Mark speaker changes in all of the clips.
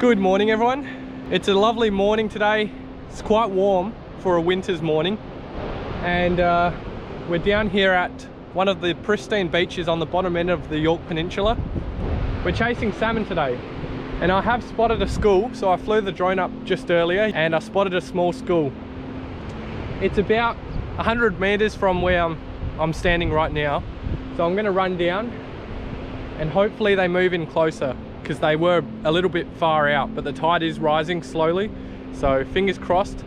Speaker 1: Good morning everyone. It's a lovely morning today. It's quite warm for a winter's morning, and we're down here at one of the pristine beaches on the bottom end of the Yorke Peninsula. We're chasing salmon today, and I have spotted a school, so I flew the drone up just earlier and I spotted a small school. It's about 100 meters from where I'm standing right now, so I'm going to run down and hopefully they move in closer, because they were a little bit far out, but the tide is rising slowly, so fingers crossed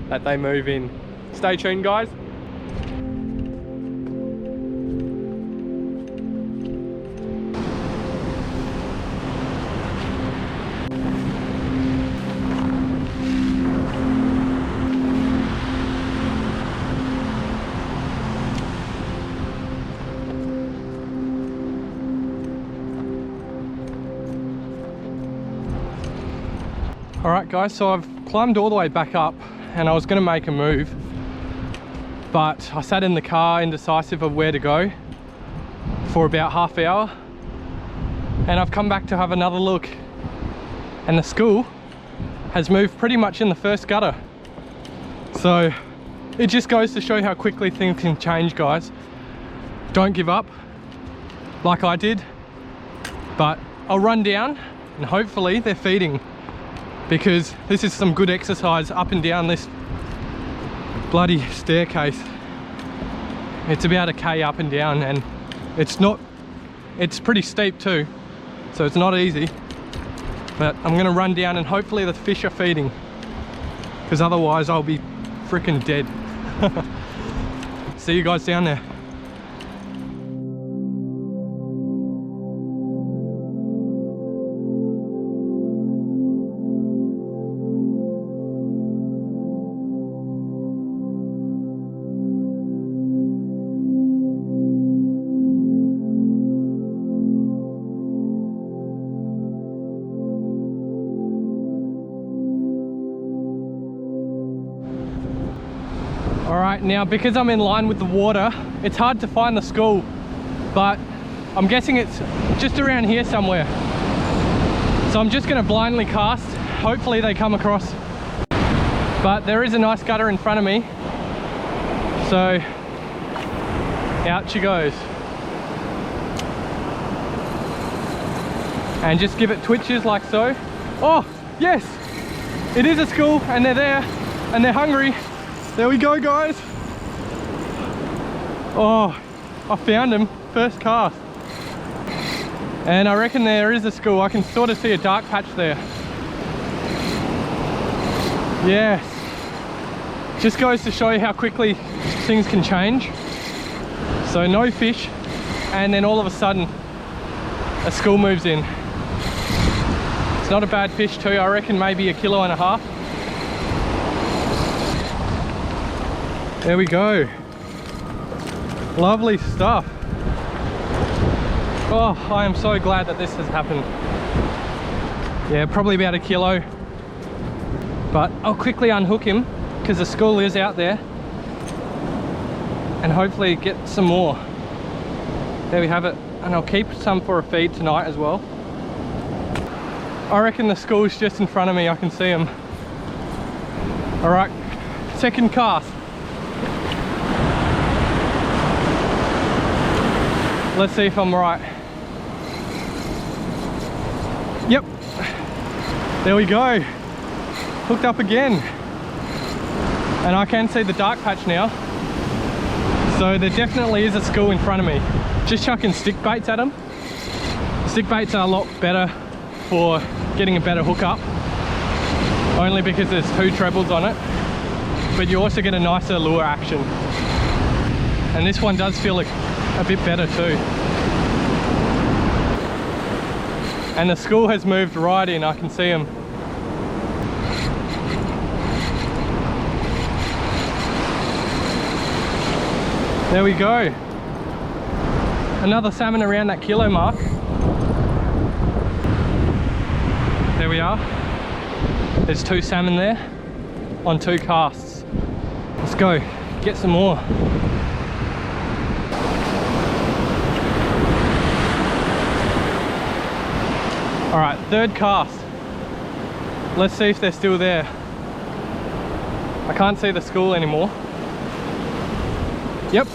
Speaker 1: that they move in. Stay tuned guys. Alright guys, so I've climbed all the way back up and I was going to make a move, but I sat in the car indecisive of where to go for about half hour, and I've come back to have another look, and the school has moved pretty much in the first gutter. So it just goes to show how quickly things can change guys. Don't give up like I did, but I'll run down and hopefully they're feeding, because this is some good exercise up and down this bloody staircase. It's about a K up and down, and it's pretty steep too, so it's not easy, but I'm gonna run down and hopefully the fish are feeding, because otherwise I'll be freaking dead. See you guys down there. Alright, now because I'm in line with the water, it's hard to find the school, but I'm guessing it's just around here somewhere. So I'm just going to blindly cast, hopefully they come across. But there is a nice gutter in front of me, so out she goes. And just give it twitches like so. Oh, yes! It is a school, and they're there, and they're hungry. There we go guys. Oh, I found him first cast, and I reckon there is a school. I can sort of see a dark patch there. Yes, just goes to show you how quickly things can change. So no fish, and then all of a sudden a school moves in. It's not a bad fish too. I reckon maybe 1.5 kilos. There we go. Lovely stuff. Oh, I am so glad that this has happened. Yeah, probably about 1 kilo. But I'll quickly unhook him, because the school is out there, and hopefully get some more. There we have it. And I'll keep some for a feed tonight as well. I reckon the school's just in front of me. I can see him. Alright, second cast. Let's see if I'm right. Yep, there we go. Hooked up again. And I can see the dark patch now. So there definitely is a school in front of me. Just chucking stick baits at them. Stick baits are a lot better for getting a better hookup, only because there's 2 trebles on it, but you also get a nicer lure action. And this one does feel a bit better too. And the school has moved right in, I can see them. There we go. Another salmon around that kilo mark. There we are. There's 2 salmon there on 2 casts. Let's go, get some more. All right, third cast. Let's see if they're still there. I can't see the school anymore. Yep,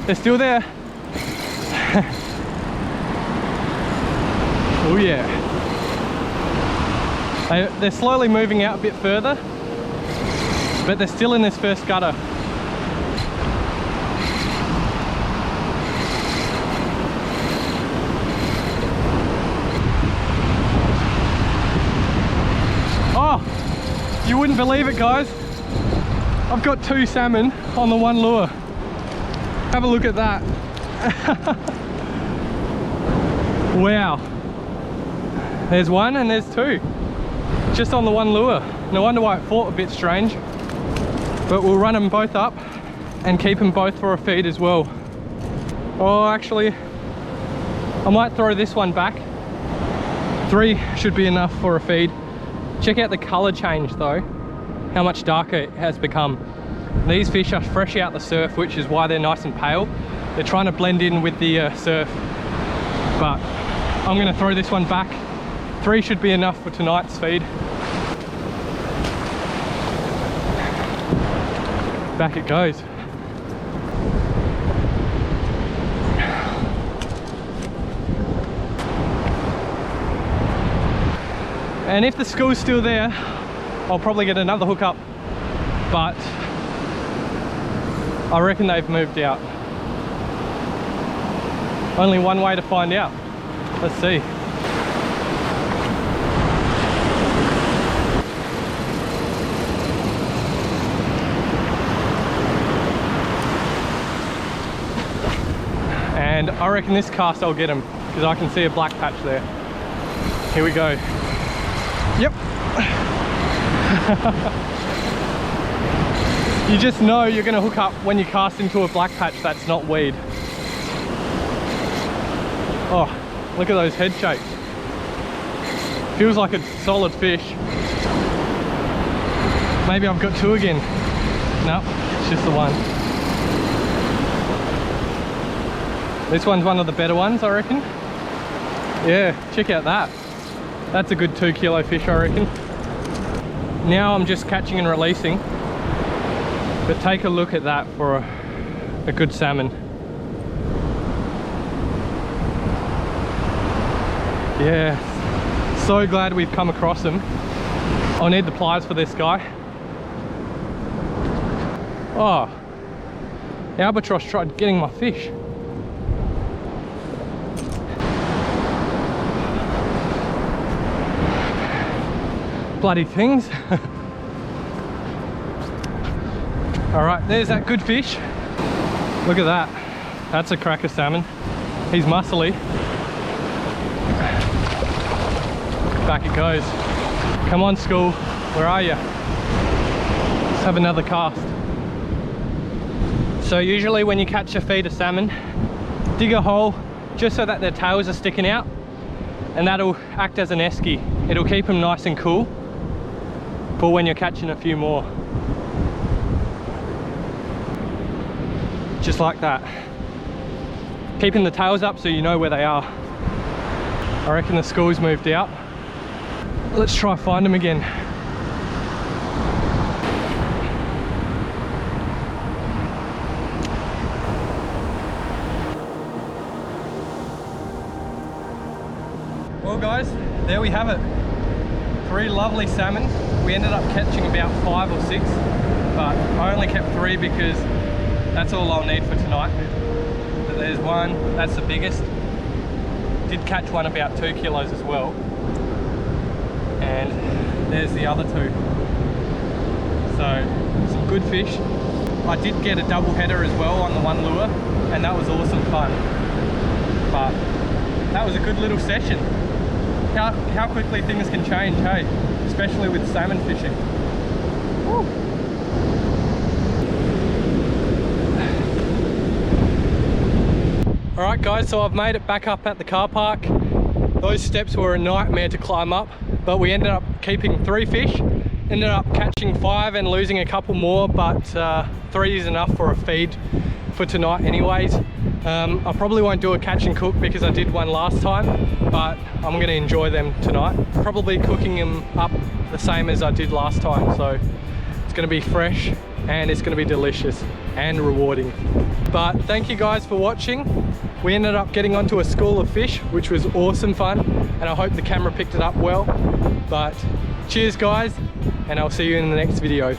Speaker 1: they're still there. Oh yeah. They're slowly moving out a bit further, but they're still in this first gutter. Oh, you wouldn't believe it, guys. I've got 2 salmon on the one lure. Have a look at that. Wow. There's 1 and there's 2. Just on the one lure. No wonder why it fought a bit strange. But we'll run them both up and keep them both for a feed as well. Oh, actually, I might throw this one back. 3 should be enough for a feed. Check out the color change though, how much darker it has become. These fish are fresh out the surf, which is why they're nice and pale. They're trying to blend in with the surf. But I'm gonna throw this one back. 3 should be enough for tonight's feed. Back it goes. And if the school's still there, I'll probably get another hook up, but I reckon they've moved out. Only one way to find out. Let's see. And I reckon this cast I'll get them, because I can see a black patch there. Here we go. Yep. You just know you're going to hook up when you cast into a black patch that's not weed. Oh, look at those head shapes. Feels like a solid fish. Maybe I've got 2 again. No, it's just the 1. This one's one of the better ones, I reckon. Yeah, check out that. That's a good 2 kilo fish, I reckon. Now I'm just catching and releasing. But take a look at that for a good salmon. Yeah, so glad we've come across them. I'll need the pliers for this guy. Oh, the albatross tried getting my fish. Bloody things. All right, there's that good fish. Look at that. That's a cracker salmon. He's muscly. Back it goes. Come on, school. Where are you? Let's have another cast. So usually when you catch a feed of salmon, dig a hole just so that their tails are sticking out, and that'll act as an esky. It'll keep them nice and cool for when you're catching a few more. Just like that. Keeping the tails up so you know where they are. I reckon the school's moved out. Let's try find them again. Well guys, there we have it. 3 lovely salmon. We ended up catching about 5 or 6, but I only kept 3 because that's all I'll need for tonight. But there's 1, that's the biggest. Did catch one about 2 kilos as well. And there's the other 2. So, some good fish. I did get a double header as well on the one lure, and that was awesome fun. But that was a good little session. How quickly things can change, hey? Especially with salmon fishing. Woo. Alright guys, so I've made it back up at the car park. Those steps were a nightmare to climb up, but we ended up keeping 3 fish. Ended up catching 5 and losing a couple more, but 3 is enough for a feed for tonight anyways. I probably won't do a catch and cook because I did one last time, but I'm going to enjoy them tonight. Probably cooking them up the same as I did last time. So it's going to be fresh and it's going to be delicious and rewarding. But thank you guys for watching. We ended up getting onto a school of fish, which was awesome fun, and I hope the camera picked it up well. But cheers guys, and I'll see you in the next video.